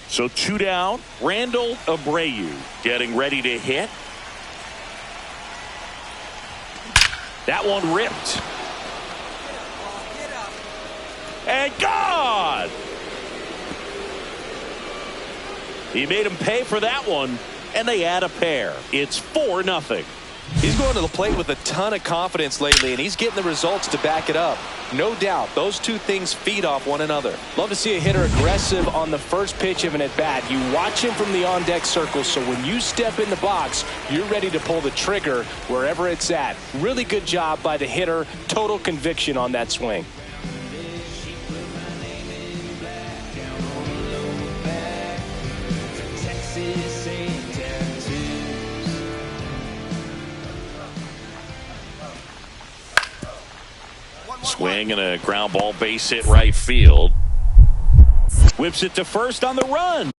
So 2 down, Randall Abreu getting ready to hit. That one ripped. And gone! He made him pay for that one, and they add a pair. It's 4-0. He's going to the plate with a ton of confidence lately, and he's getting the results to back it up. No doubt, those two things feed off one another. Love to see a hitter aggressive on the first pitch of an at-bat. You watch him from the on-deck circle, so when you step in the box, you're ready to pull the trigger wherever it's at. Really good job by the hitter. Total conviction on that swing. Swing and a ground ball, base hit right field. Whips it to first on the run.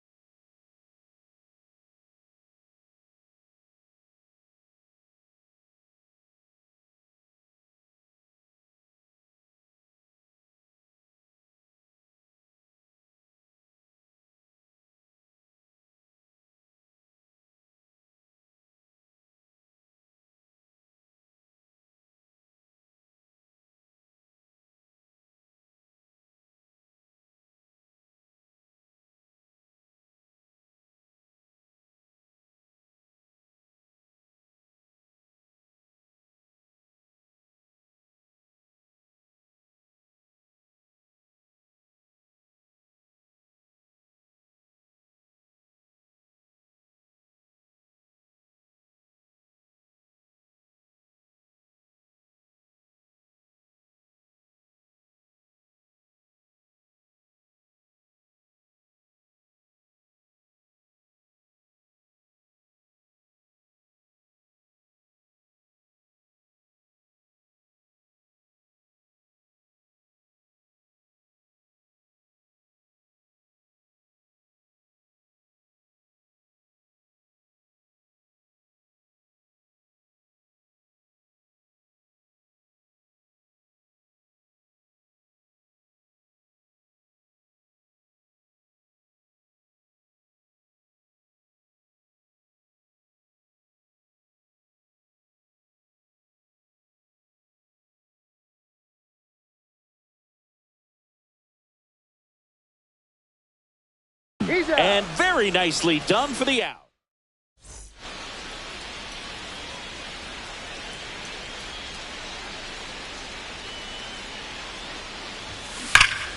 And very nicely done for the out.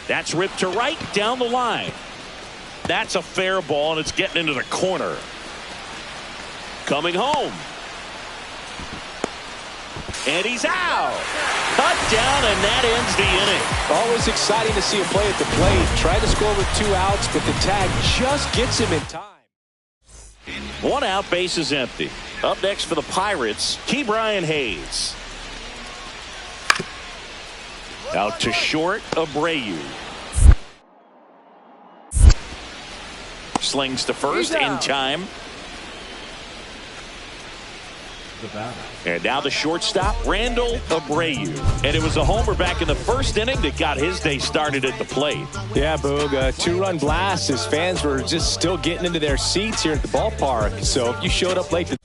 That's ripped to right down the line. That's a fair ball, and it's getting into the corner. Coming home. And he's out. Cut down, and that ends the inning. Always exciting to see a play at the plate. Tried to score with 2 outs, but the tag just gets him in time. 1 out, base is empty. Up next for the Pirates, Brian Hayes. Out to short, Abreu. Slings to first in time. And now the shortstop, Randall Abreu. And it was a homer back in the first inning that got his day started at the plate. Yeah, Boog, a two-run blast. His fans were just still getting into their seats here at the ballpark. So if you showed up late to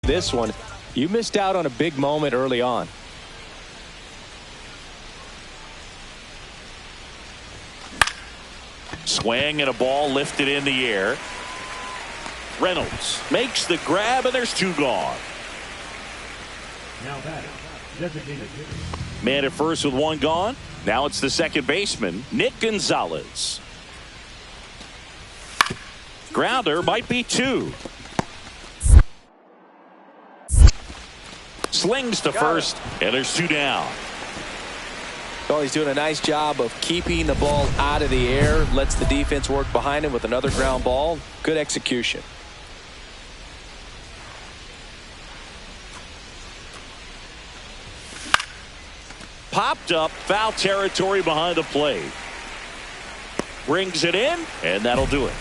this one, you missed out on a big moment early on. Swing and a ball lifted in the air. Reynolds makes the grab, and there's two gone. Man at first with one gone. Now it's the second baseman, Nick Gonzalez. Grounder might be two. Slings to first, and there's two down. Well, he's doing a nice job of keeping the ball out of the air. Lets the defense work behind him with another ground ball. Good execution. Popped up, foul territory behind the plate. Brings it in, and that'll do it.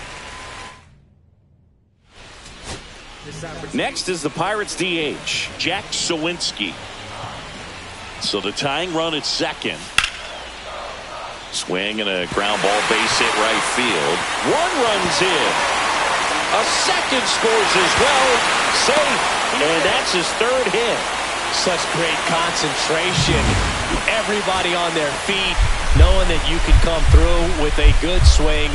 Next is the Pirates DH, Jack Sawinski. So the tying run at second. Swing and a ground ball base hit right field. One runs in. A second scores as well. Safe. And that's his third hit. Such great concentration. Everybody on their feet, knowing that you can come through with a good swing.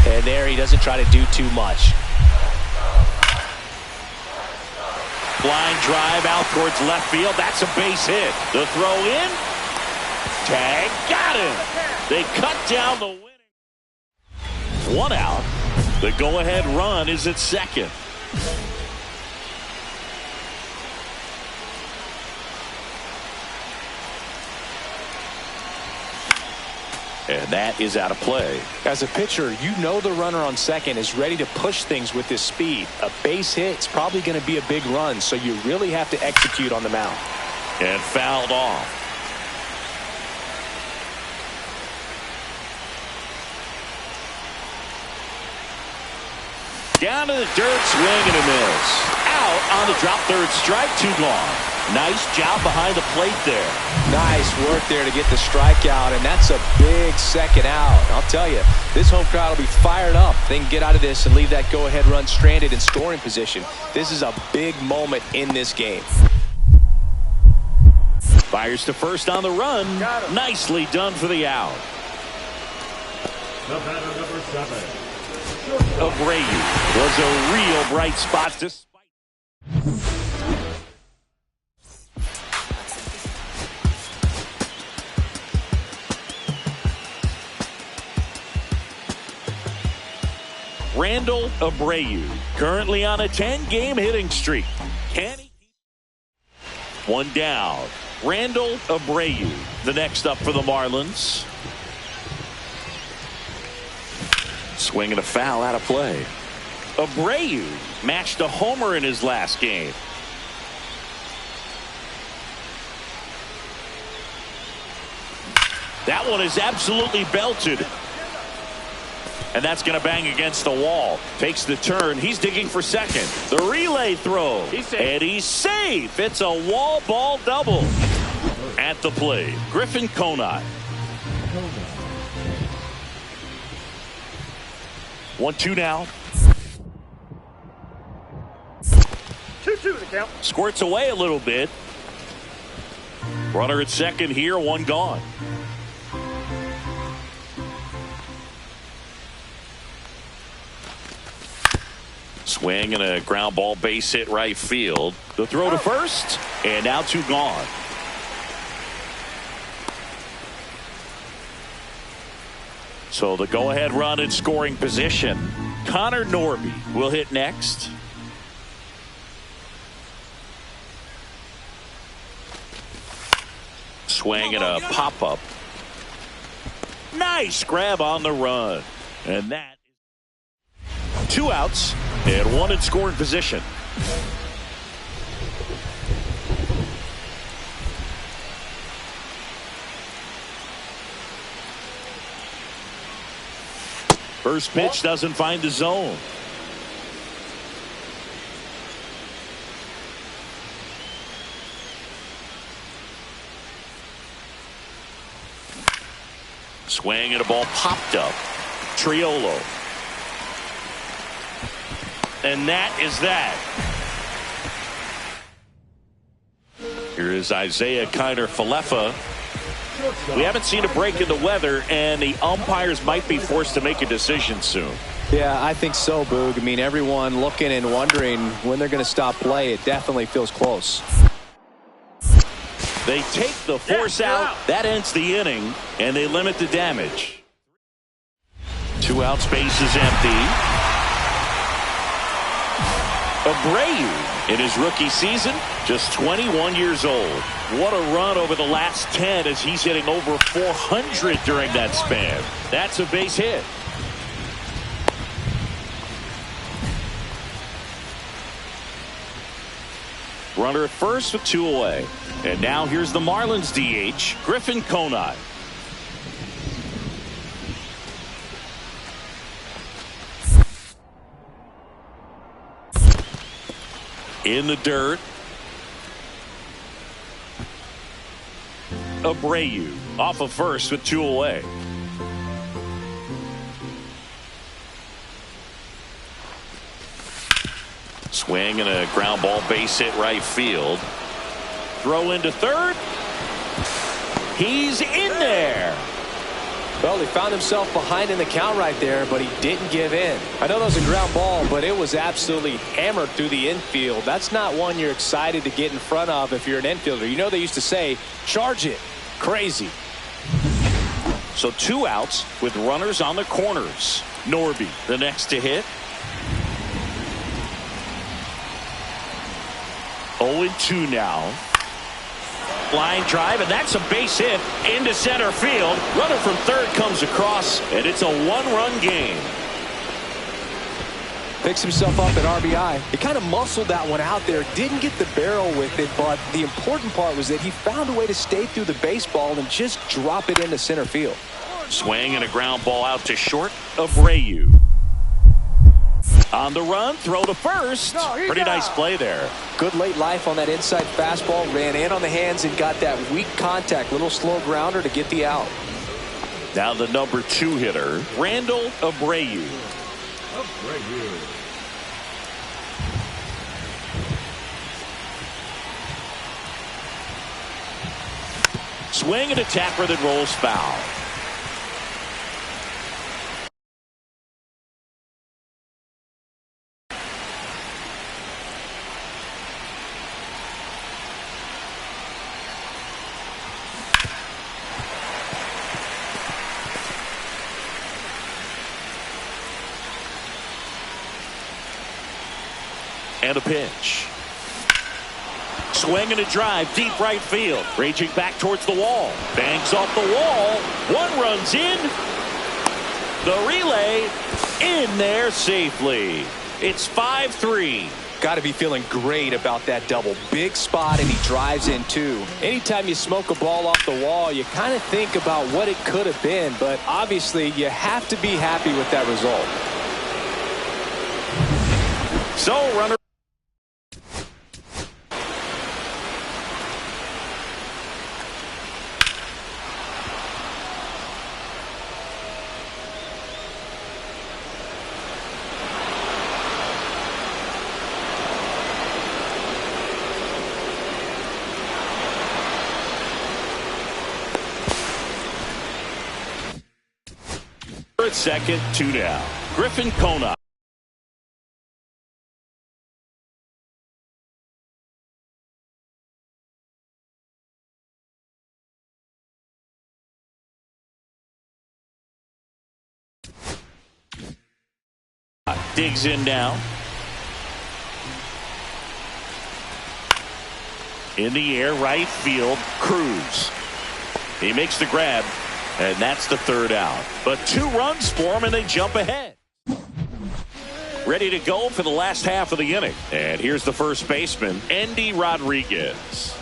And there he doesn't try to do too much. Blind drive out towards left field. That's a base hit. The throw in. Tag. Got him. They cut down the winning. One out. The go-ahead run is at second. And that is out of play. As a pitcher, you know the runner on second is ready to push things with his speed. A base hit, it's probably going to be a big run, so you really have to execute on the mound. And fouled off. Down to the dirt, swing and a miss. Out on the drop, third strike, two gone. Nice job behind the plate there. Nice work there to get the strikeout, and that's a big second out. I'll tell you, this home crowd will be fired up. They can get out of this and leave that go-ahead run stranded in scoring position. This is a big moment in this game. Fires to first on the run. Nicely done for the out. The batter, number 7. Abreu was a real bright spot despite. Randall Abreu, currently on a 10-game hitting streak. Can he? One down. Randall Abreu, the next up for the Marlins. Swing and a foul out of play. Abreu matched a homer in his last game. That one is absolutely belted. And that's going to bang against the wall. Takes the turn. He's digging for second. The relay throw. And he's safe. It's a wall ball double. At the plate, Griffin Conine. 1-2 now. 2-2 the count. Squirts away a little bit. Runner at second here, one gone. Swing and a ground ball base hit right field. The throw to first, and now two gone. So the go-ahead run in scoring position. Connor Norby will hit next. Swing and a pop-up. Nice grab on the run. And that 2 outs and 1 in scoring position. First pitch doesn't find the zone. Swing and a ball popped up. Triolo. And that is that. Here is Isaiah Kiner-Falefa. We haven't seen a break in the weather, and the umpires might be forced to make a decision soon. Yeah, I think so, Boog. I mean, everyone looking and wondering when they're going to stop play. It definitely feels close. They take the force out. That ends the inning, and they limit the damage. 2 outs, base is empty. Abreu in his rookie season, just 21 years old. What a run over the last 10 as he's hitting over 400 during that span. That's a base hit. Runner at first with 2 away. And now here's the Marlins DH, Griffin Conine. In the dirt. Abreu off of first with 2 away. Swing and a ground ball, base hit right field. Throw into third. He's in there. Well, he found himself behind in the count right there, but he didn't give in. I know that was a ground ball, but it was absolutely hammered through the infield. That's not one you're excited to get in front of if you're an infielder. You know they used to say, charge it. Crazy. So 2 outs with runners on the corners. Norby, the next to hit. 0-2 now. Line drive, and that's a base hit into center field. Runner from third comes across, and it's a 1-run game. Picks himself up at RBI. He kind of muscled that one out there. Didn't get the barrel with it, but the important part was that he found a way to stay through the baseball and just drop it into center field. Swing and a ground ball out to short. Abreu. On the run, throw to first. Pretty nice play there. Good late life on that inside fastball. Ran in on the hands and got that weak contact. Little slow grounder to get the out. Now the number 2 hitter, Randall Abreu. Swing and a tapper that rolls foul. And a pitch. Swing and a drive deep right field. Raging back towards the wall. Bangs off the wall. 1 runs in. The relay in there safely. It's 5-3. Got to be feeling great about that double. Big spot, and he drives in too. Anytime you smoke a ball off the wall, you kind of think about what it could have been, but obviously you have to be happy with that result. So runner. At second, 2 down. Griffin Conine. Digs in now. In the air, right field, Cruz. He makes the grab. And that's the 3rd out. But 2 runs for him, and they jump ahead. ready to go for the last half of the inning. And here's the first baseman, Endy Rodriguez.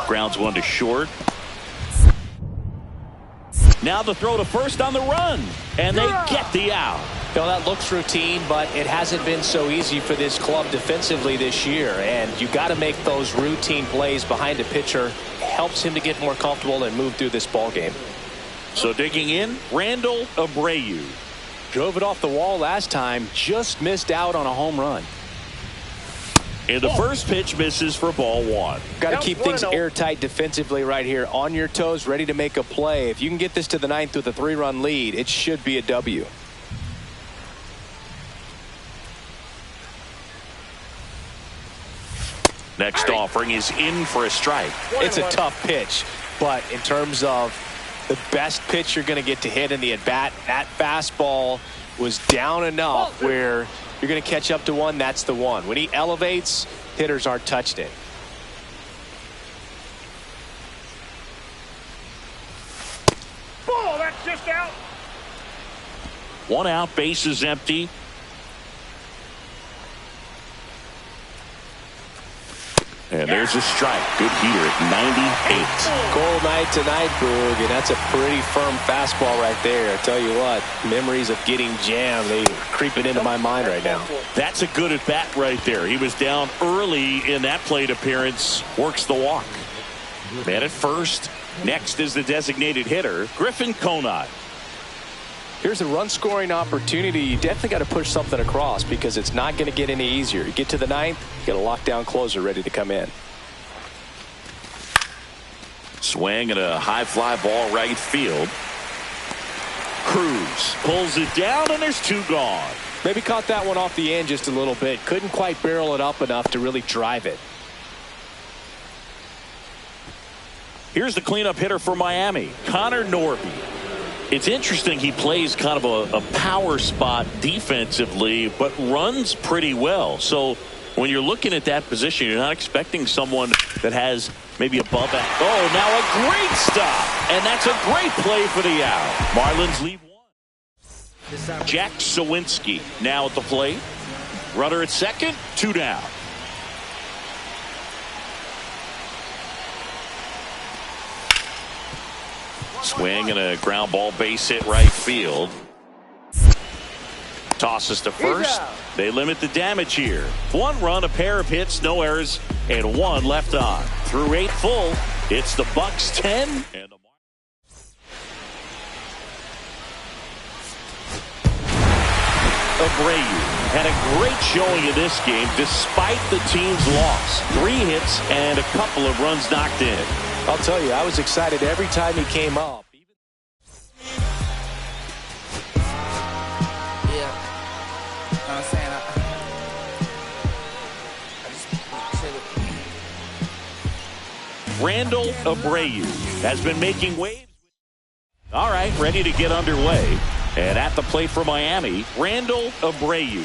Grounds one to short. Now the throw to first on the run, and they get the out. You know, that looks routine, but it hasn't been so easy for this club defensively this year. And you got to make those routine plays behind a pitcher. It helps him to get more comfortable and move through this ball game. So digging in, Randall Abreu. Drove it off the wall last time, just missed out on a home run. And the first pitch misses for ball one. Got to keep things airtight defensively right here. On your toes, ready to make a play. If you can get this to the ninth with a 3-run lead, it should be a W. Next offering is in for a strike. It's a tough pitch, but in terms of the best pitch you're going to get to hit in the at-bat, that fastball was down enough where you're going to catch up to one. That's the one. When he elevates, hitters aren't touched it. Ball, that's just out. One out, base is empty. And there's a strike. Good heater at 98. Cold night tonight, Boog, and that's a pretty firm fastball right there. I tell you what, memories of getting jammed, they creeping into my mind right now. That's a good at bat right there. He was down early in that plate appearance. Works the walk. Man at first. Next is the designated hitter, Griffin Conant. Here's a run-scoring opportunity. You definitely got to push something across because it's not going to get any easier. You get to the ninth, you got a lockdown closer ready to come in. Swing and a high fly ball right field. Cruz pulls it down, and there's two gone. Maybe caught that one off the end just a little bit. Couldn't quite barrel it up enough to really drive it. Here's the cleanup hitter for Miami, Connor Norby. It's interesting, he plays kind of a power spot defensively, but runs pretty well. So when you're looking at that position, you're not expecting someone that has maybe above that. Oh, now a great stop. And that's a great play for the out. Marlins leave one. Jack Sawinski now at the plate. Runner at second, two down. Swing and a ground ball base hit right field. Tosses to first. They limit the damage here. One run, a pair of hits, no errors, and one left on. Through 8 full, it's the Bucks 10 and the Abreu had a great showing in this game despite the team's loss. 3 hits and a couple of runs knocked in. I'll tell you, I was excited every time he came up. Yeah. You know what I'm saying? Randall Abreu has been making waves. All right, ready to get underway. And at the plate for Miami, Randall Abreu.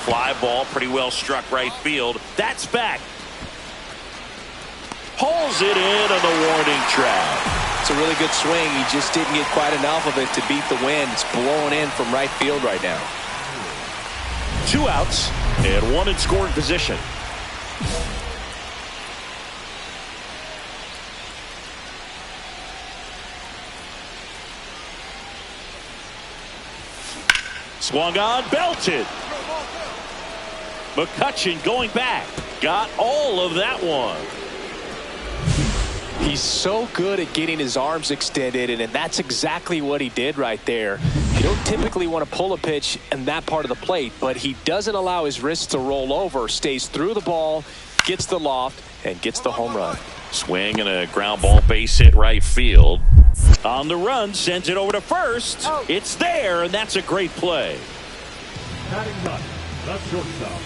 Fly ball pretty well struck right field. That's back. Pulls it in on the warning track. It's a really good swing. He just didn't get quite enough of it to beat the wind. It's blowing in from right field right now. 2 outs and 1 in scoring position. Swung on, belted. McCutchen going back. Got all of that one. He's so good at getting his arms extended, and that's exactly what he did right there. You don't typically want to pull a pitch in that part of the plate, but he doesn't allow his wrists to roll over, stays through the ball, gets the loft, and gets the home run. Swing and a ground ball base hit right field. On the run, sends it over to first. It's there, and that's a great play. Batting right, the shortstop.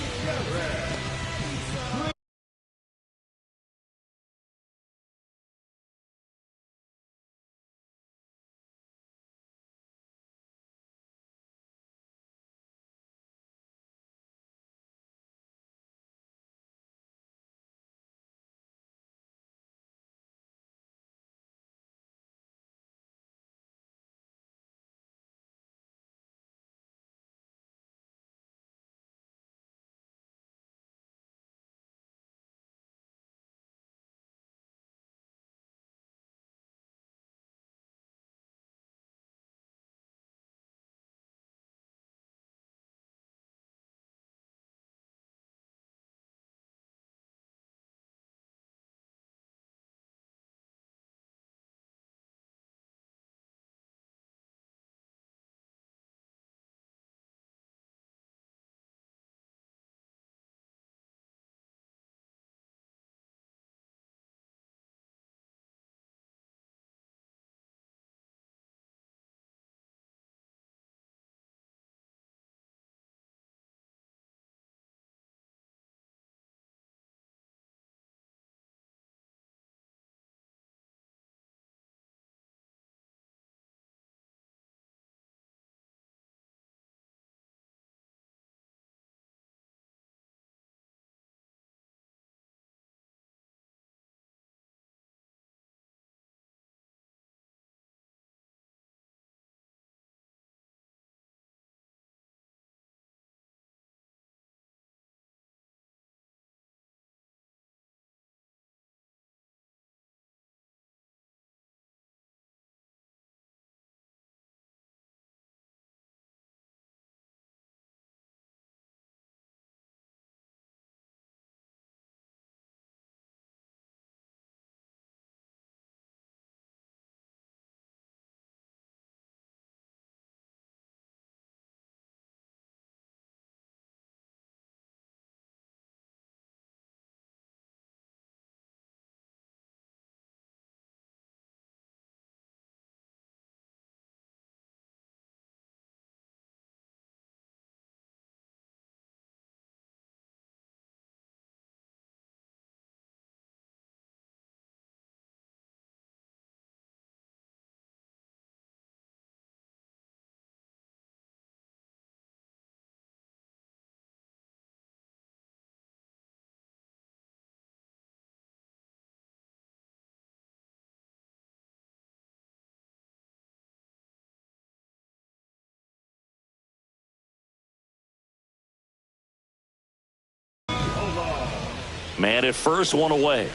Man at first, one away.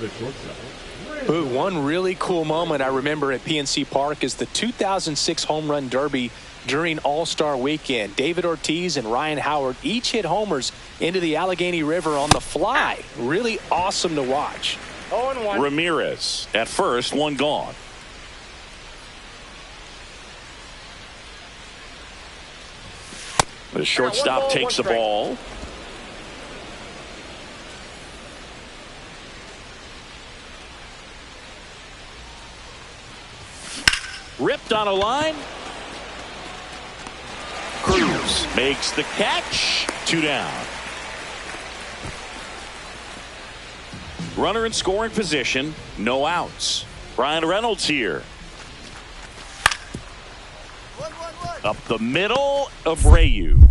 The shortstop. Ooh, one really cool moment I remember at PNC Park is the 2006 Home Run Derby during All-Star Weekend. David Ortiz and Ryan Howard each hit homers into the Allegheny River on the fly. Really awesome to watch. 0-1. Ramirez at first, one gone. The shortstop takes the ball. Ripped on a line. Cruz makes the catch. 2 down. Runner in scoring position. No outs. Brian Reynolds here. Up the middle of Abreu.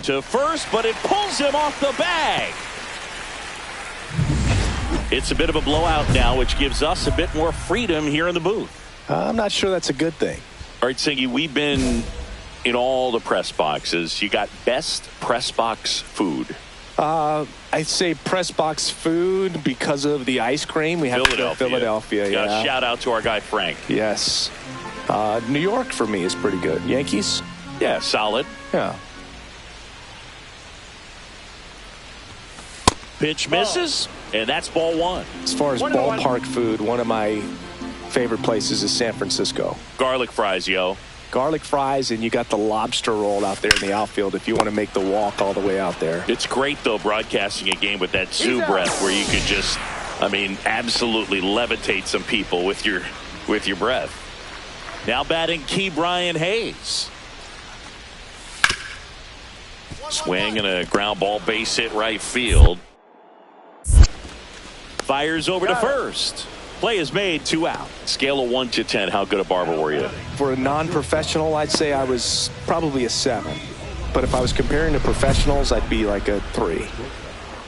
To first, but it pulls him off the bag. It's a bit of a blowout now, which gives us a bit more freedom here in the booth. I'm not sure that's a good thing. All right, Singy, we've been in all the press boxes. You got best press box food. I'd say press box food because of the ice cream. We have Philadelphia. Yeah. Shout out to our guy, Frank. Yes. New York for me is pretty good. Yankees? Yeah, solid. Yeah. Pitch misses, and that's ball 1. As far as ballpark food, one of my favorite places is San Francisco. Garlic fries, yo. Garlic fries, and you got the lobster roll out there in the outfield if you want to make the walk all the way out there. It's great, though, broadcasting a game with that zoo breath where you could just, absolutely levitate some people with your breath. Now batting key Brian Hayes. Swing and a ground ball base hit right field. Fires over to first. Play is made, 2 out. Scale of 1 to 10. How good a barber were you? For a non-professional, I'd say I was probably a 7. But if I was comparing to professionals, I'd be like a 3.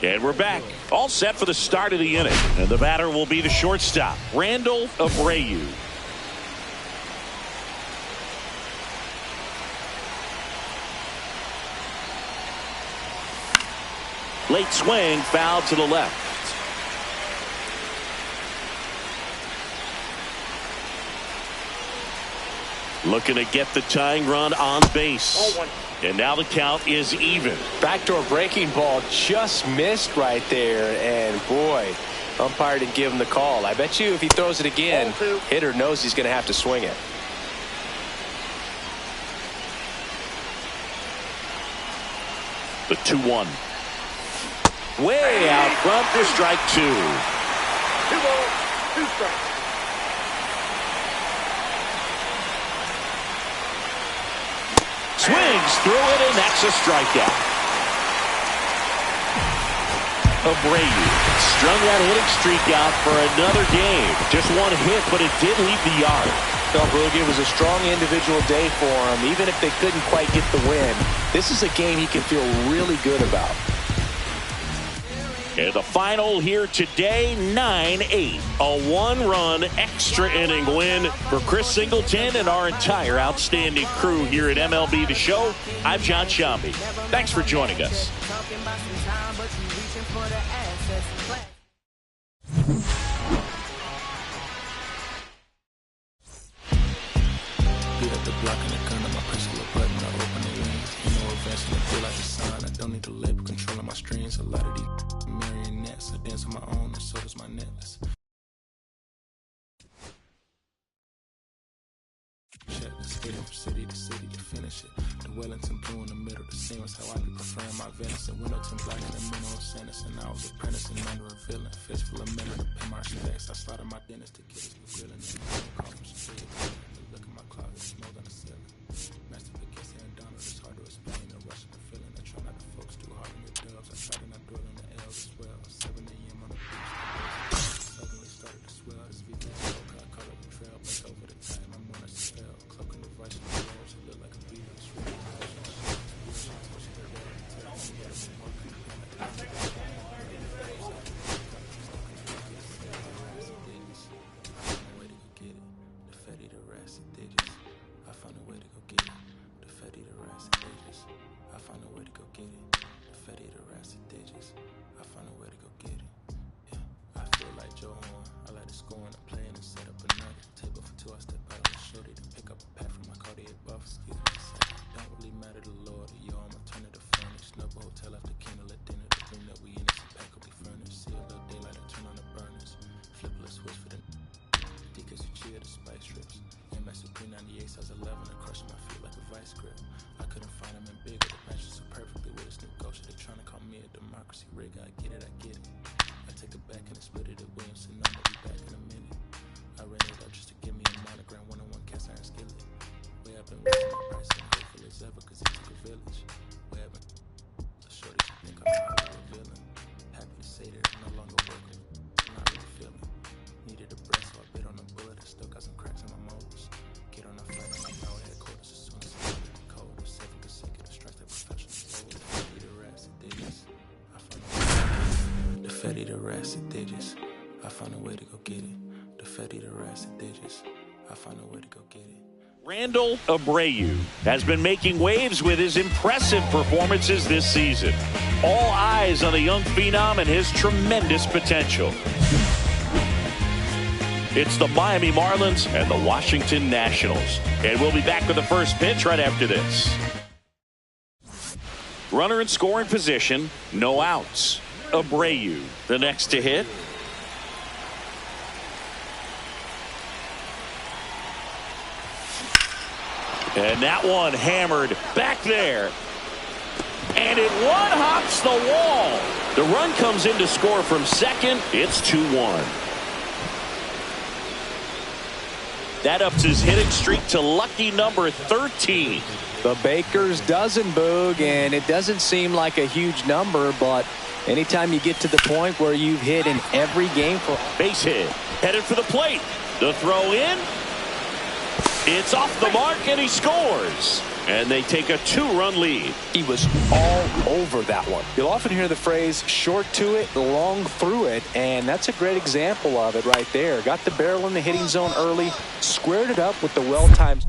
And we're back. All set for the start of the inning. And the batter will be the shortstop, Randall Abreu. Late swing, foul to the left. Looking to get the tying run on base. And now the count is even. Backdoor breaking ball just missed right there. And boy, umpire didn't give him the call. I bet you if he throws it again, hitter knows he's going to have to swing it. The 2-1. Way out front for strike 2. 2 balls, 2 strikes. Swings through it, and that's a strikeout. Abreu strung that hitting streak out for another game. Just 1 hit, but it did leave the yard. Well, Brugge, it was a strong individual day for him. Even if they couldn't quite get the win, this is a game he can feel really good about. And the final here today, 9-8. A 1-run extra inning win for Chris Singleton and our entire outstanding crew here at MLB The Show. I'm John Shambi. Thanks for joining us. Beat up the block and the gun on my pistol, a button, I open the lanes. You know, eventually feel like the sign. I don't need to label, controlling my strings. A lot of these marionettes, I dance on my own, and so does my necklace. Check the stadium from city to city to finish it. The Wellington blue in the middle, the same as how I be preferring my venison. Windowton black in the middle of Sanderson. I was apprenticing under a villain. Fistful of men to pay my respects. I slaughtered my dentist to get his new grilling. Look at my closet, smoke on the ceiling. Master Pickens and Donald, it's hard to explain. The rush of the feeling. I try not to focus too hard on your dubs. I try to not dwell on the L's as well. 7 a.m. on the beach. Suddenly started to swell. This VP smoke, I call it the trail. But over the time, I'm on a spell. Cloaking the vice of the walls, it look like a Beatles. I found a digits. I find a way to go get it. Yeah, I feel like Joe Horn. I like to score and play and set up another table for two. I step out on the shorty to pick up a pack from my Cartier buff. Excuse me, don't really matter to Lord. Yo, I'ma turn it to furnish. Snub hotel after candle at dinner. The room that we in is a pack will be furnished. See a little daylight, I turn on the burners. Flip a little switch for the because you cheer the spice strips. MS Supreme 98 size 11 and crushing my feet like a vice grip. I couldn't find them in bigger. The matches so perfectly with a snoop ghost. They trying to call me a democracy rig. I get it, I get it. I take it back and I split it at Williamson. I'ma be back in a minute. I ran it up just to give me a monogram. One-on-one cast iron skillet. Way up and raising my price and grateful as ever cause it took a village. Way up and so shorty she think I'm not really a villain. Happy to say that I'm no longer working. I'm not really feeling. Needed a breath so I bit on a bullet. I still got some cracks in my molars. Get on a flight and I'm out headquarters as soon as I get the code. Of 7 consecutive strikes that professional fold. Defetti the rest of digits. I found a way to go get it. Defetti the rest of digits. I found a way to go get it. Defetti the rest of digits. I found a way to go get it. Randall Abreu has been making waves with his impressive performances this season. All eyes on the young phenom and his tremendous potential. It's the Miami Marlins and the Washington Nationals. And we'll be back with the first pitch right after this. Runner in scoring position, no outs. Abreu, the next to hit. And that one hammered back there. And it one-hops the wall. The run comes in to score from second. It's 2-1. That ups his hitting streak to lucky number 13. The Baker's dozen, Boog, and it doesn't seem like a huge number, but anytime you get to the point where you've hit in every game for base hit, headed for the plate. The throw in. It's off the mark, and he scores. And they take a 2-run lead. He was all over that one. You'll often hear the phrase short to it, long through it, and that's a great example of it right there. Got the barrel in the hitting zone early, squared it up with the well-timed.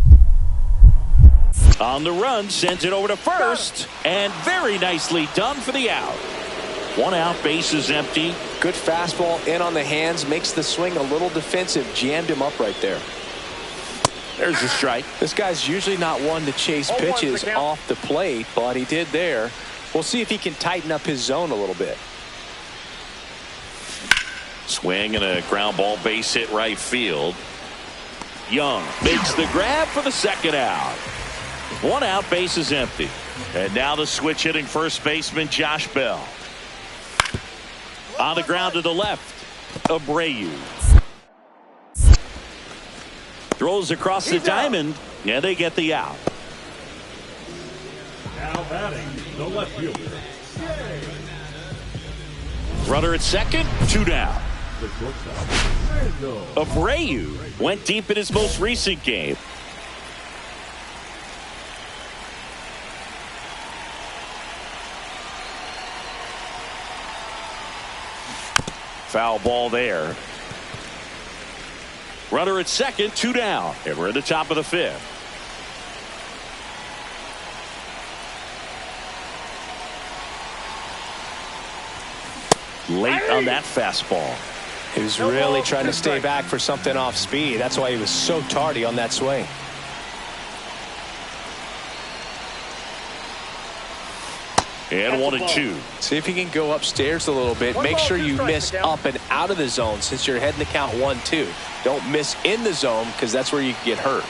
On the run, sends it over to first, and very nicely done for the out. 1 out, base is empty. Good fastball in on the hands, makes the swing a little defensive, jammed him up right there. There's a strike. This guy's usually not one to chase pitches off the plate, but he did there. We'll see if he can tighten up his zone a little bit. Swing and a ground ball base hit right field. Young makes the grab for the second out. 1 out, base is empty. And now the switch hitting first baseman Josh Bell. On the ground to the left, Abreu. Throws across the diamond, and they get the out. Now batting, the left fielder. Runner at second, 2 down. The shortstop, Randall. Abreu went deep in his most recent game. Foul ball there. Runner at second, 2 down. And we're at the top of the 5th. Late on that fastball. He was really trying to stay back for something off speed. That's why he was so tardy on that swing. And 1-2. See if you can go upstairs a little bit. Make sure you miss up and out of the zone since you're heading to count 1-2. Don't miss in the zone because that's where you can get hurt.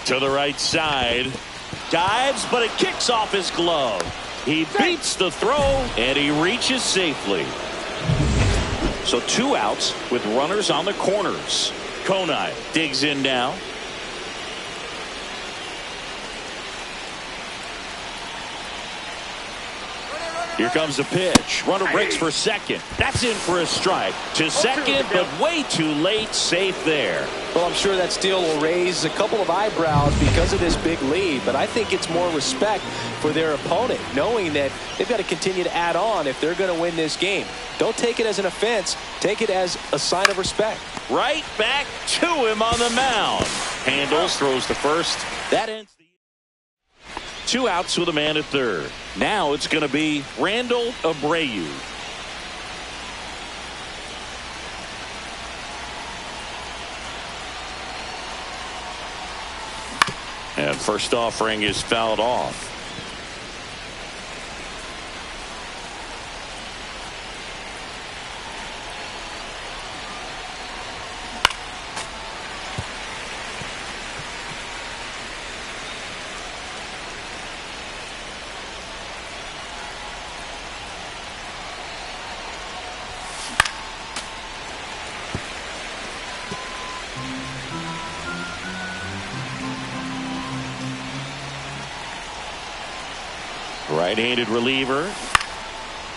To the right side. Dives, but it kicks off his glove. He beats the throw, and he reaches safely. So 2 outs with runners on the corners. Konai digs in now. Here comes the pitch. Runner breaks for second. That's in for a strike. To second, but way too late. Safe there. Well, I'm sure that steal will raise a couple of eyebrows because of this big lead, but I think it's more respect for their opponent, knowing that they've got to continue to add on if they're going to win this game. Don't take it as an offense. Take it as a sign of respect. Right back to him on the mound. Handles, throws to first. That ends the 2 outs with a man at third. Now it's going to be Randall Abreu. And first offering is fouled off. Right-handed reliever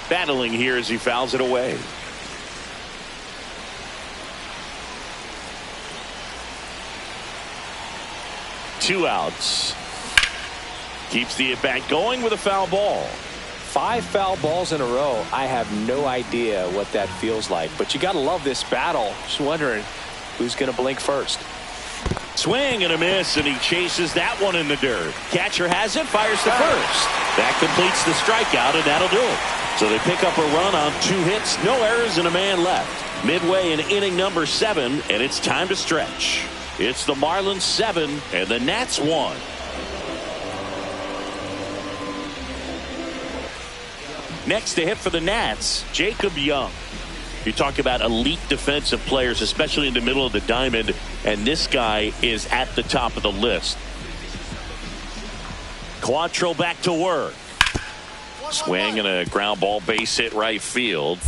battling here as he fouls it away. Two outs. Keeps the at-bat going with a foul ball. 5 foul balls in a row. I have no idea what that feels like, but you got to love this battle. Just wondering who's going to blink first. Swing and a miss, and he chases that one in the dirt. Catcher has it, fires to first. That completes the strikeout, and that'll do it. So they pick up a run on 2 hits, no errors, and a man left. Midway in inning number 7, and it's time to stretch. It's the Marlins 7 and the Nats 1. Next to hit for the Nats, Jacob Young. You talk about elite defensive players, especially in the middle of the diamond, and this guy is at the top of the list. Quantrill back to work. Swing and a ground ball, base hit right field.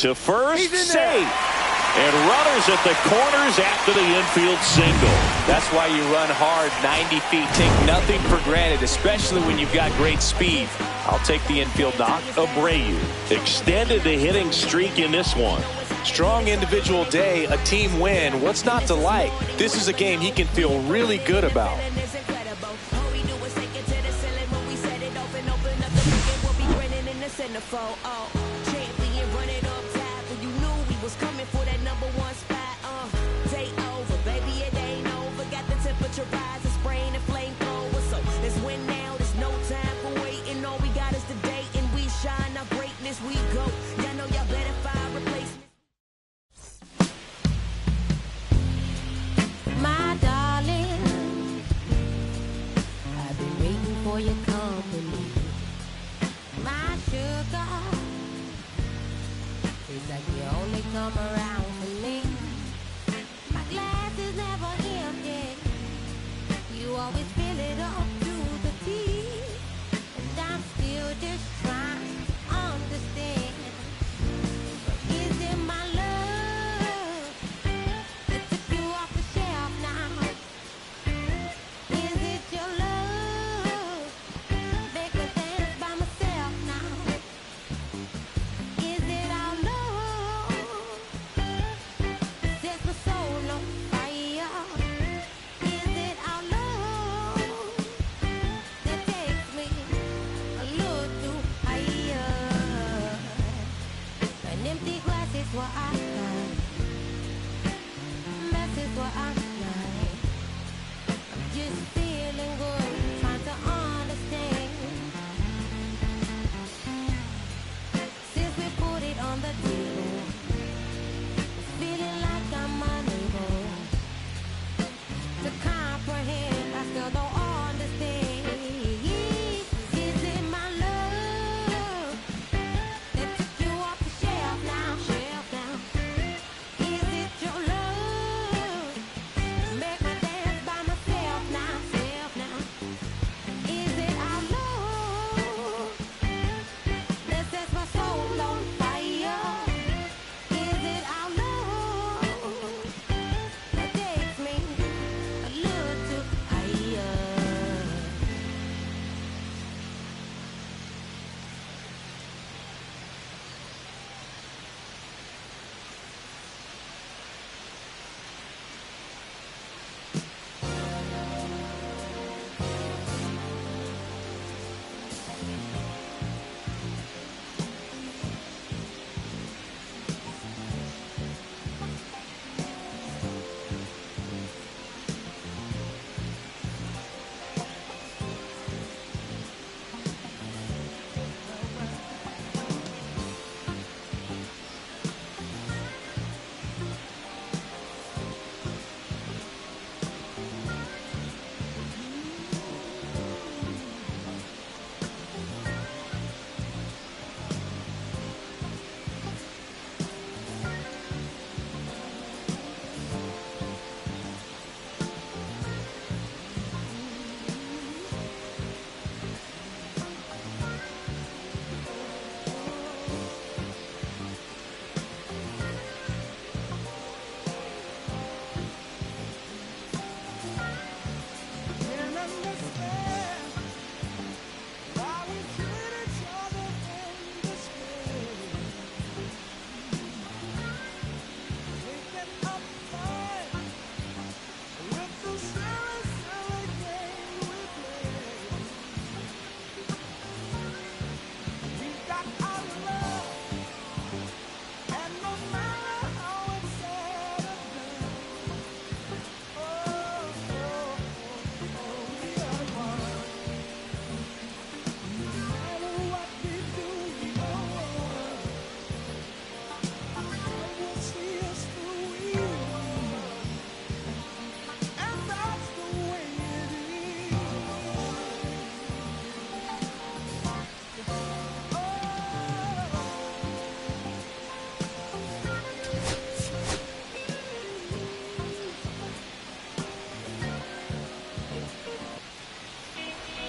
To first, safe. And runners at the corners after the infield single. That's why you run hard 90 feet. Take nothing for granted, especially when you've got great speed. I'll take the infield knock. Abreu extended the hitting streak in this one. Strong individual day, a team win. What's not to like? This is a game he can feel really good about.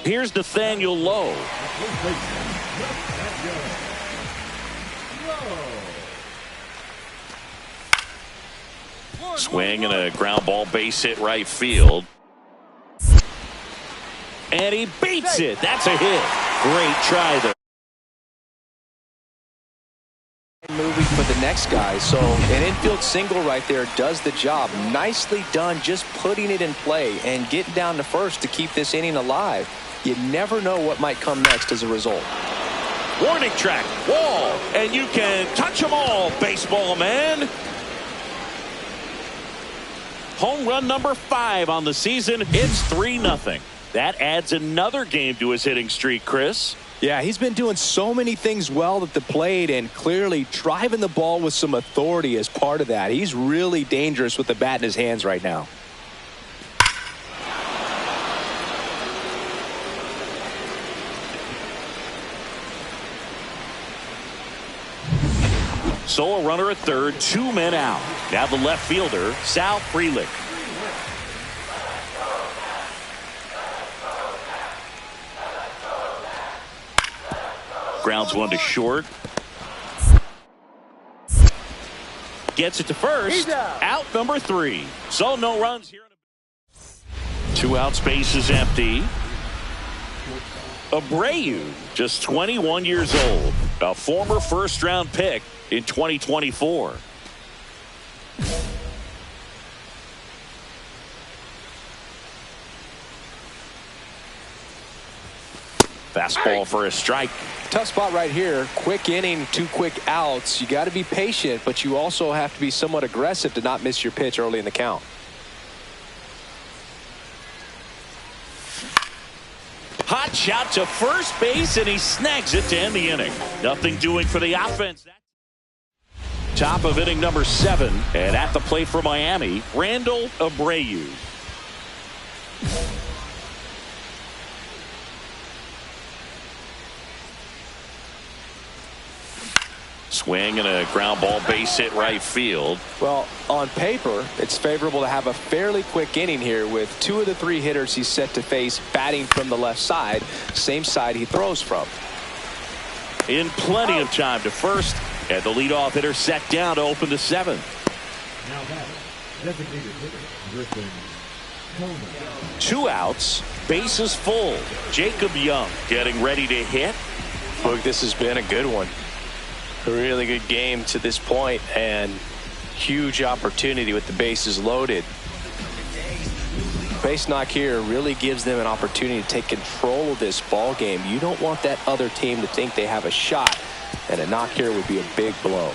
Here's Nathaniel Lowe. Swing and a ground ball base hit right field. And he beats it. That's a hit. Great try there. Moving for the next guy, so an infield single right there does the job. Nicely done, just putting it in play and getting down to first to keep this inning alive. You never know what might come next as a result. Warning track, wall, and you can touch them all, baseball man. Home run number 5 on the season. It's 3-0. That adds another game to his hitting streak, Chris. Yeah, he's been doing so many things well at the plate and clearly driving the ball with some authority as part of that. He's really dangerous with the bat in his hands right now. So a runner at third, 2 men out. Now the left fielder, Sal Frelick. Grounds one to short. Gets it to first. Out number 3. So no runs here. 2 outs, base is empty. Abreu, just 21 years old. A former first-round pick in 2024. Fastball for a strike. Tough spot right here. Quick inning, 2 quick outs. You got to be patient, but you also have to be somewhat aggressive to not miss your pitch early in the count. Hot shot to first base, and he snags it to end the inning. Nothing doing for the offense. Top of inning number 7, and at the plate for Miami, Randall Abreu. Swing and a ground ball base hit right field. Well, on paper, it's favorable to have a fairly quick inning here with 2 of the 3 hitters he's set to face batting from the left side, same side he throws from. In plenty of time to first, and the leadoff hitter set down to open the 7th. Now that designated hitter, Griffin Coleman. 2 outs, bases full. Jacob Young getting ready to hit. Look, this has been a good one. A really good game to this point, and huge opportunity with the bases loaded. Base knock here really gives them an opportunity to take control of this ball game. You don't want that other team to think they have a shot, and a knock here would be a big blow.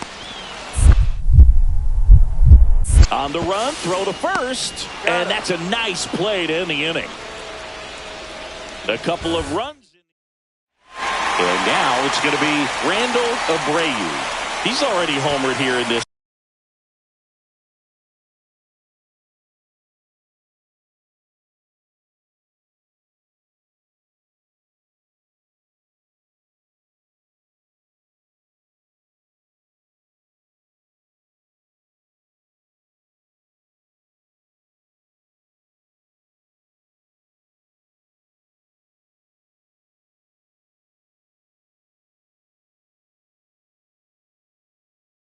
On the run, throw to first, and that's a nice play to end the inning. A couple of runs. And now it's going to be Randall Abreu. He's already homered here in this.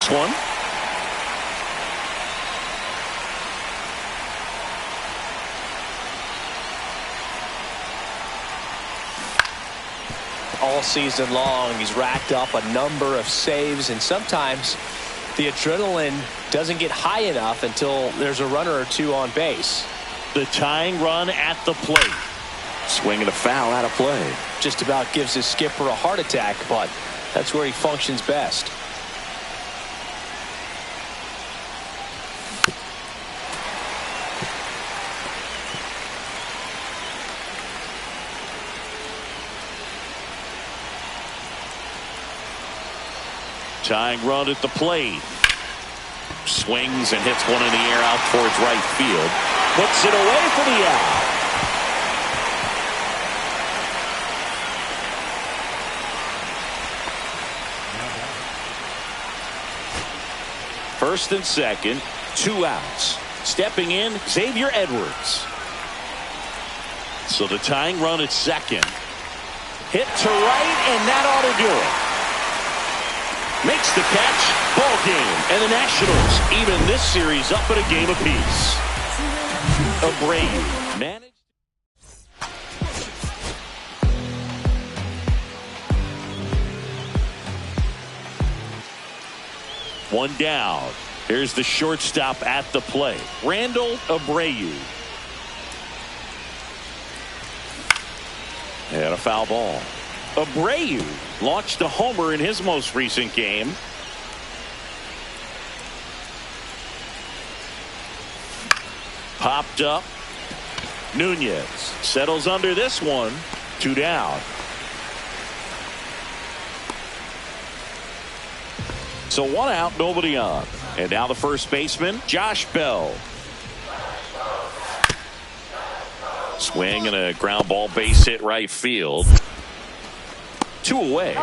One. All season long, he's racked up a number of saves, and sometimes the adrenaline doesn't get high enough until there's a runner or 2 on base. The tying run at the plate. Swinging a foul out of play. Just about gives his skipper a heart attack, but that's where he functions best. Tying run at the plate. Swings and hits one in the air out towards right field. Puts it away for the out. First and second, 2 outs. Stepping in, Xavier Edwards. So the tying run at second. Hit to right, and that ought to do it. Makes the catch. Ball game. And the Nationals even this series up at a game apiece. Abreu managed. One down. Here's the shortstop at the plate. Randall Abreu. And a foul ball. Abreu launched a homer in his most recent game. Popped up. Nunez settles under this one. 2 down. So 1 out, nobody on. And now the first baseman, Josh Bell. Swing and a ground ball base hit right field. 2 away.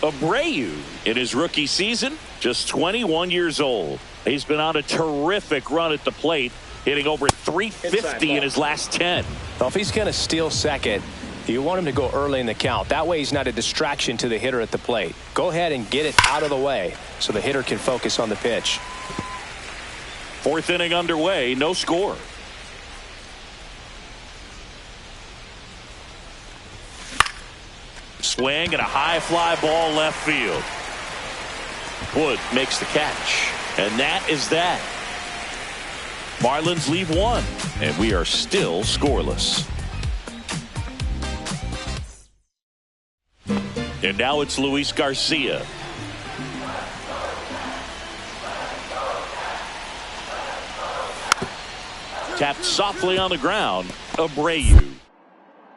Abreu in his rookie season, just 21 years old. He's been on a terrific run at the plate, hitting over 350 in his last 10. Well, if he's going to steal second, you want him to go early in the count. That way he's not a distraction to the hitter at the plate. Go ahead and get it out of the way so the hitter can focus on the pitch. 4th inning underway, no score. Swing and a high fly ball left field. Wood makes the catch. And that is that. Marlins leave 1. And we are still scoreless. And now it's Luis Garcia. Tapped softly on the ground. Abreu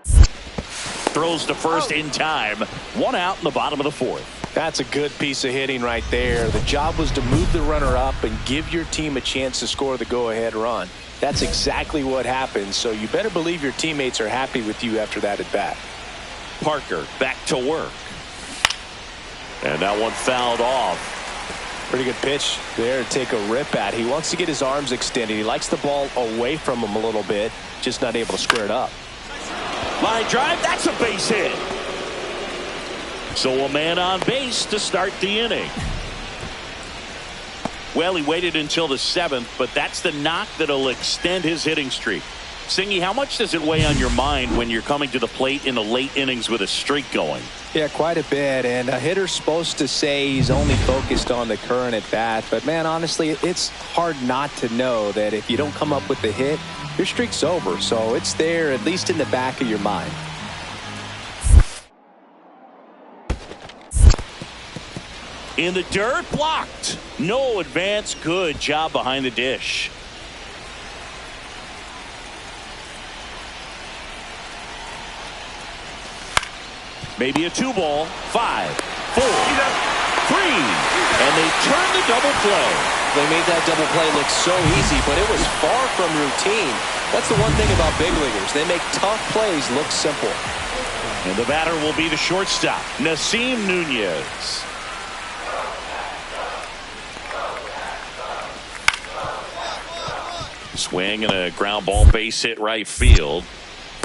throws to first in time. 1 out in the bottom of the 4th. That's a good piece of hitting right there. The job was to move the runner up and give your team a chance to score the go-ahead run. That's exactly what happened, so you better believe your teammates are happy with you after that at bat. Parker back to work. And that one fouled off. Pretty good pitch there to take a rip at. He wants to get his arms extended. He likes the ball away from him a little bit, just not able to square it up. Line drive, that's a base hit. So a man on base to start the inning. Well, he waited until the 7th, but that's the knock that'll extend his hitting streak. Singy, how much does it weigh on your mind when you're coming to the plate in the late innings with a streak going? Yeah, quite a bit. And a hitter's supposed to say he's only focused on the current at bat. But, man, honestly, it's hard not to know that if you don't come up with the hit, your streak's over. So it's there, at least in the back of your mind. In the dirt, blocked. No advance. Good job behind the dish. Maybe a 2-ball. 5, 4, 3. And they turn the double play. They made that double play look so easy, but it was far from routine. That's the one thing about big leaguers. They make tough plays look simple. And the batter will be the shortstop, Nasim Nunez. Swing and a ground ball base hit right field.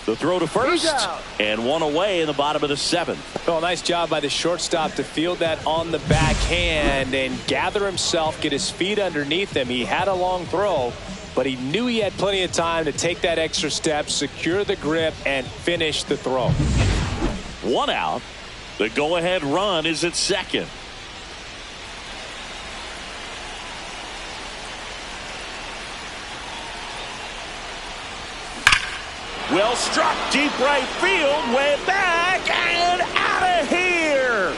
The throw to first, and 1 away in the bottom of the 7th. Oh, nice job by the shortstop to field that on the backhand and gather himself, get his feet underneath him. He had a long throw, but he knew he had plenty of time to take that extra step, secure the grip, and finish the throw. 1 out. The go-ahead run is at second. Well struck, deep right field, way back, and out of here.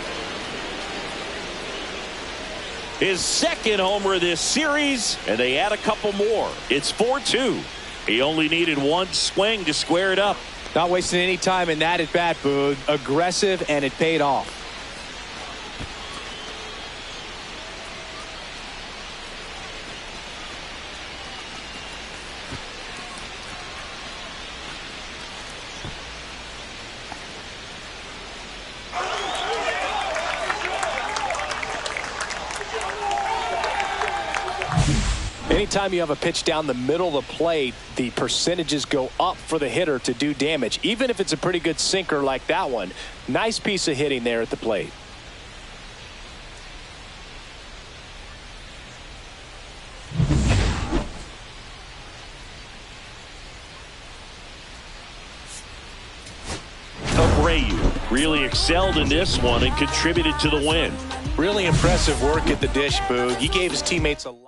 His 2nd homer this series, and they add a couple more. It's 4-2. He only needed 1 swing to square it up. Not wasting any time in that at bat, Boog. Aggressive, and it paid off. anytime you have a pitch down the middle of the plate, the percentages go up for the hitter to do damage, even if it's a pretty good sinker like that one. Nice piece of hitting there at the plate. Abreu really excelled in this one and contributed to the win. Really impressive work at the dish, Boog. He gave his teammates a lot.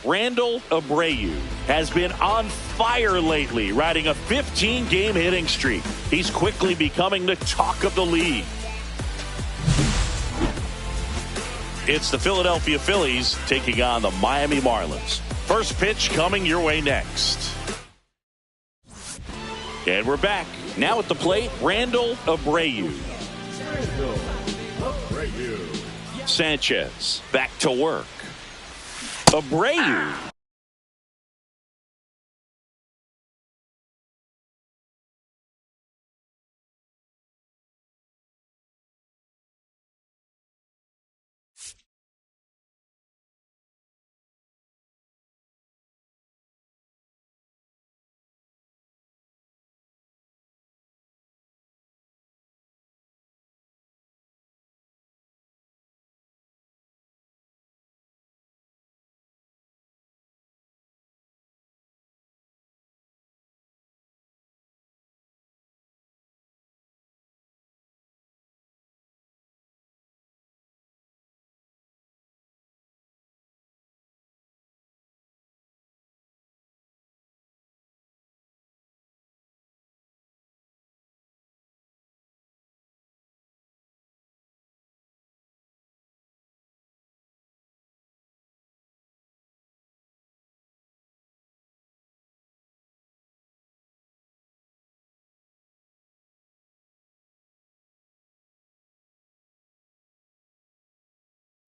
Randall Abreu has been on fire lately, riding a 15-game hitting streak. He's quickly becoming the talk of the league. It's the Philadelphia Phillies taking on the Miami Marlins. First pitch coming your way next. And we're back. Now at the plate, Randall Abreu. Sanchez back to work. Abreu.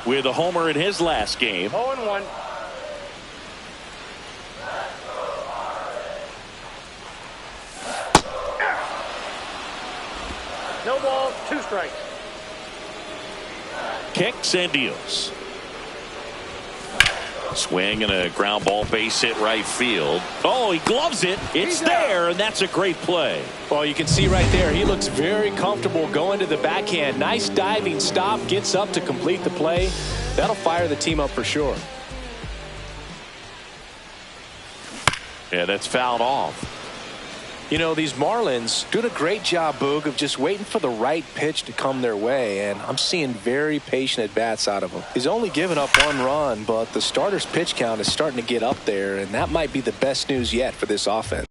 With a homer in his last game. 0-1. No ball, 2 strikes. Kicks and deals. Swing and a ground ball, base hit right field. Oh, he gloves it. It's there, and that's a great play. Well, you can see right there, he looks very comfortable going to the backhand. Nice diving stop, gets up to complete the play. That'll fire the team up for sure. Yeah, that's fouled off. You know, these Marlins doing a great job, Boog, of just waiting for the right pitch to come their way, and I'm seeing very patient at-bats out of him. He's only given up 1 run, but the starter's pitch count is starting to get up there, and that might be the best news yet for this offense.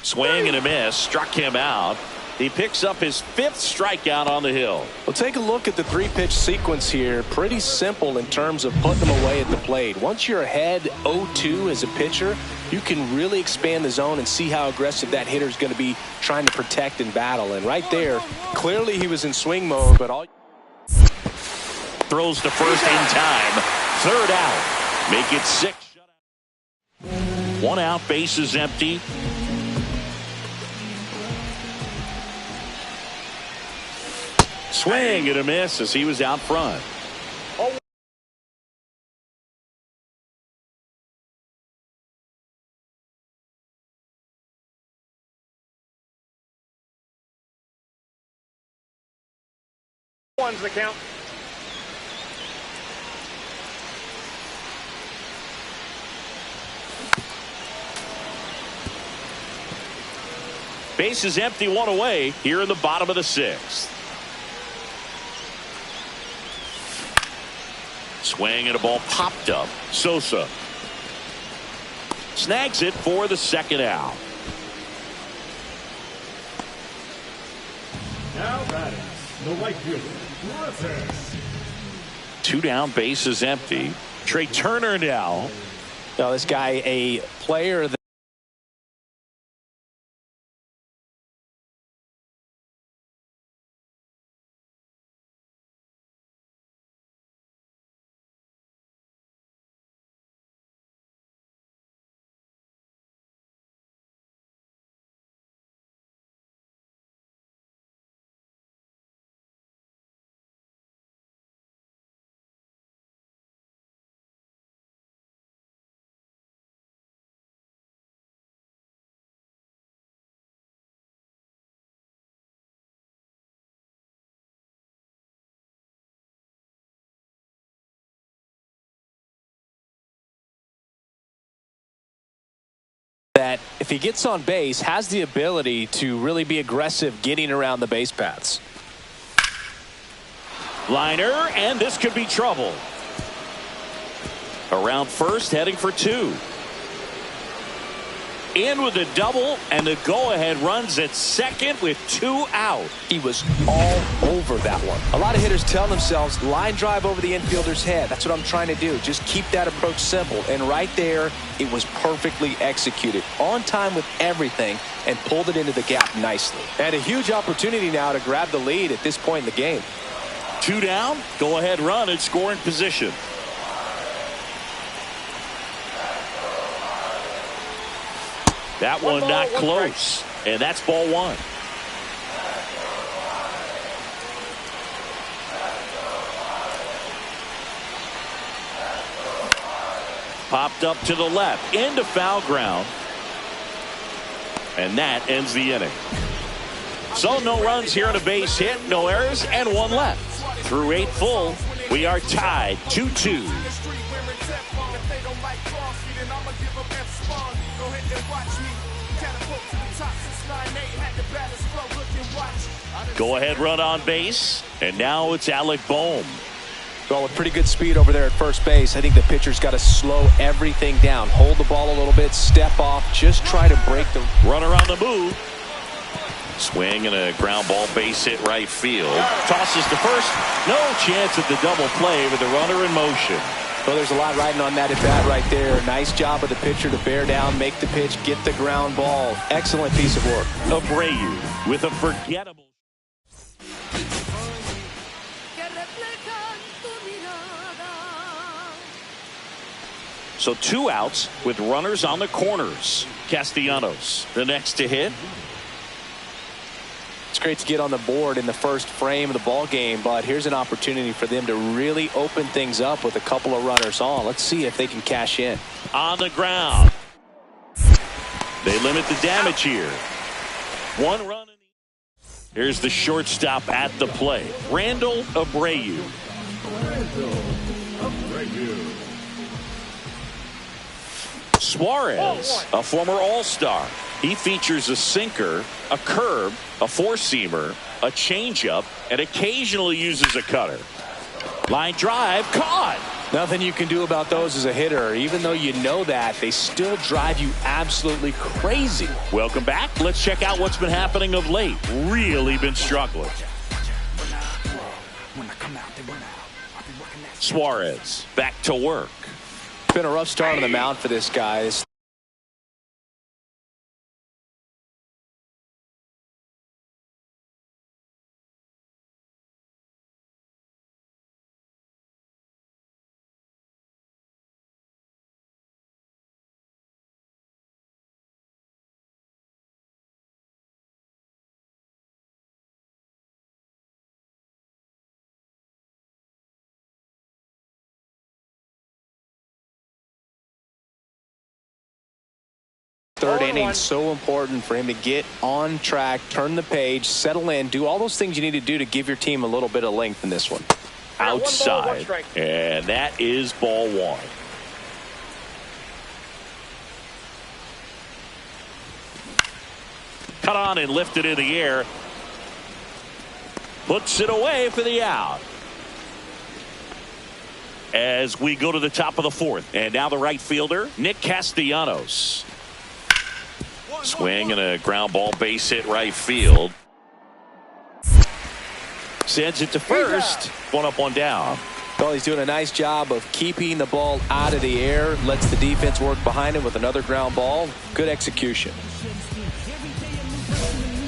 Swing and a miss, struck him out. He picks up his 5th strikeout on the hill. Well, take a look at the 3-pitch sequence here. Pretty simple in terms of putting them away at the plate. Once you're ahead 0-2 as a pitcher, you can really expand the zone and see how aggressive that hitter is going to be trying to protect and battle. And right there, clearly he was in swing mode, but all throws to first in time. 3rd out. Make it 6. 1 out, bases empty. Swing and a miss as he was out front. One's the count. Base is empty, one away here in the bottom of the sixth. Swing and a ball popped up. Sosa snags it for the second out. Now batting, the right fielder, rtts. 2 down, base is empty. Trey Turner now. Now this guy, a player that if he gets on base, has the ability to really be aggressive getting around the base paths. Liner, and this could be trouble. Around first, heading for 2. In with a double, and the go-ahead runs at second with 2 out. He was all over that one. A lot of hitters tell themselves, line drive over the infielder's head. That's what I'm trying to do. Just keep that approach simple. And right there, it was perfectly executed. On time with everything, and pulled it into the gap nicely. And a huge opportunity now to grab the lead at this point in the game. 2 down, go-ahead run in scoring position. That one not close, and that's ball 1. Popped up to the left, into foul ground, and that ends the inning. So no runs here on a base hit, no errors, and 1 left. Through 8 full, we are tied 2-2. Go ahead run on base, and now it's Alec Bohm. Well, with pretty good speed over there at first base, I think the pitcher's got to slow everything down. Hold the ball a little bit, step off, just try to break the runner on the move. Swing and a ground ball base hit right field. Tosses to first. No chance at the double play with the runner in motion. Well, there's a lot riding on that at bat right there. Nice job of the pitcher to bear down, make the pitch, get the ground ball. Excellent piece of work. Abreu with a forgettable. So 2 outs with runners on the corners. Castellanos, the next to hit. It's great to get on the board in the first frame of the ball game, but here's an opportunity for them to really open things up with a couple of runners on. Let's see if they can cash in. On the ground. They limit the damage here. 1 run. Here's the shortstop at the plate, Randall Abreu. Suarez, a former All-Star. He features a sinker, a curve, a four-seamer, a changeup, and occasionally uses a cutter. Line drive, caught. Nothing you can do about those as a hitter. Even though you know that, they still drive you absolutely crazy. Welcome back. Let's check out what's been happening of late. Really been struggling. Suarez back to work. It's been a rough start on the mound for this guy. Third inning, so important for him to get on track, turn the page, settle in, do all those things you need to do to give your team a little bit of length in this one. Outside, and that is ball 1. cut on and lifted in the air. Puts it away for the out. As we go to the top of the fourth. And now the right fielder, Nick Castellanos. Swing and a ground ball, base hit right field. Sends it to first. One up, one down. Well, he's doing a nice job of keeping the ball out of the air. Lets the defense work behind him with another ground ball. Good execution.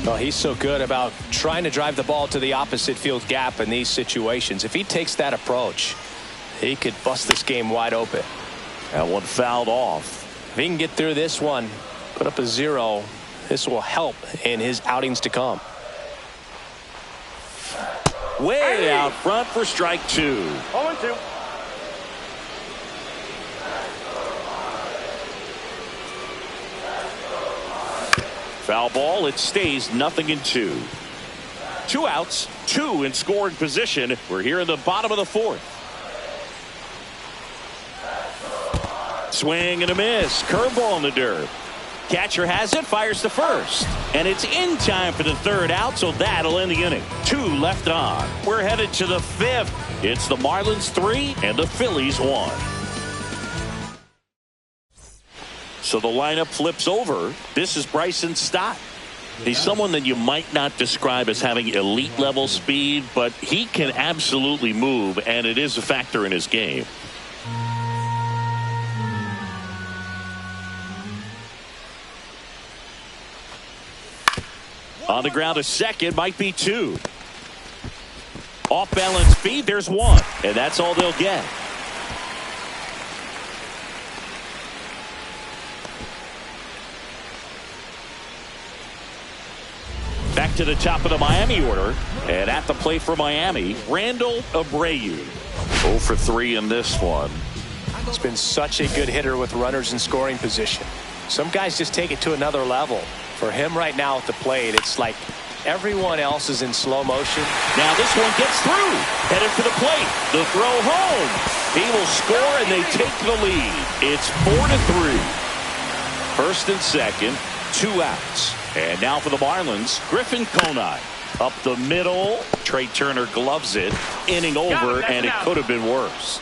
Well, he's so good about trying to drive the ball to the opposite field gap in these situations. If he takes that approach, he could bust this game wide open. That one fouled off. If he can get through this one, put up a 0, this will help in his outings to come. Way out front for strike 2. 0-2. Foul ball. It stays 0-2. 2 outs, 2 in scoring position. We're here in the bottom of the fourth. Swing and a miss. Curveball in the dirt. Catcher has it, fires to first. And it's in time for the third out, so that'll end the inning. 2 left on. We're headed to the fifth. It's the Marlins 3 and the Phillies 1. So the lineup flips over. This is Bryson Stott. He's someone that you might not describe as having elite level speed, but he can absolutely move, and it is a factor in his game. On the ground to second, might be 2. Off balance feed, there's 1. And that's all they'll get. Back to the top of the Miami order. And at the plate for Miami, Randall Abreu. 0 for 3 in this one. He's been such a good hitter with runners in scoring position. Some guys just take it to another level. For him right now at the plate, it's like everyone else is in slow motion. Now this one gets through. Headed for the plate. The throw home. He will score and they take the lead. It's 4-3. First and second, 2 outs. And now for the Marlins, Griffin Conine. Up the middle. Trey Turner gloves it. Inning over, and it could have been worse.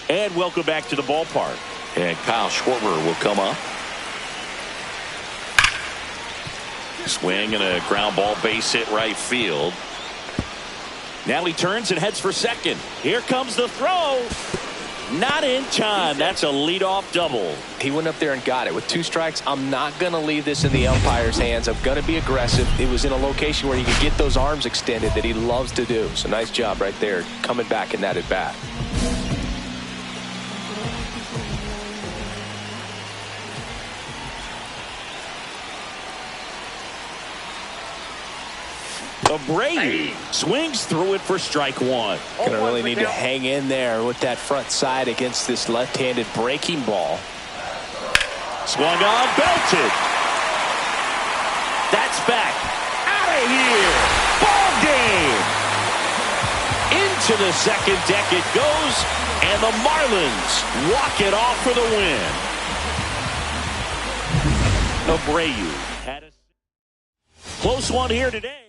And welcome back to the ballpark. And Kyle Schwarber will come up. Swing and a ground ball, base hit right field. Now he turns and heads for second. Here comes the throw. Not in time. That's a leadoff double. He went up there and got it. With 2 strikes, I'm not going to leave this in the umpire's hands. I'm going to be aggressive. It was in a location where he could get those arms extended that he loves to do. So nice job right there coming back in that at bat. Abreu swings through it for strike 1. Gonna really need to hang in there with that front side against this left-handed breaking ball. Swung on, belted. That's back. Out of here. Ball game. Into the second deck it goes, and the Marlins walk it off for the win. Abreu had a close one here today.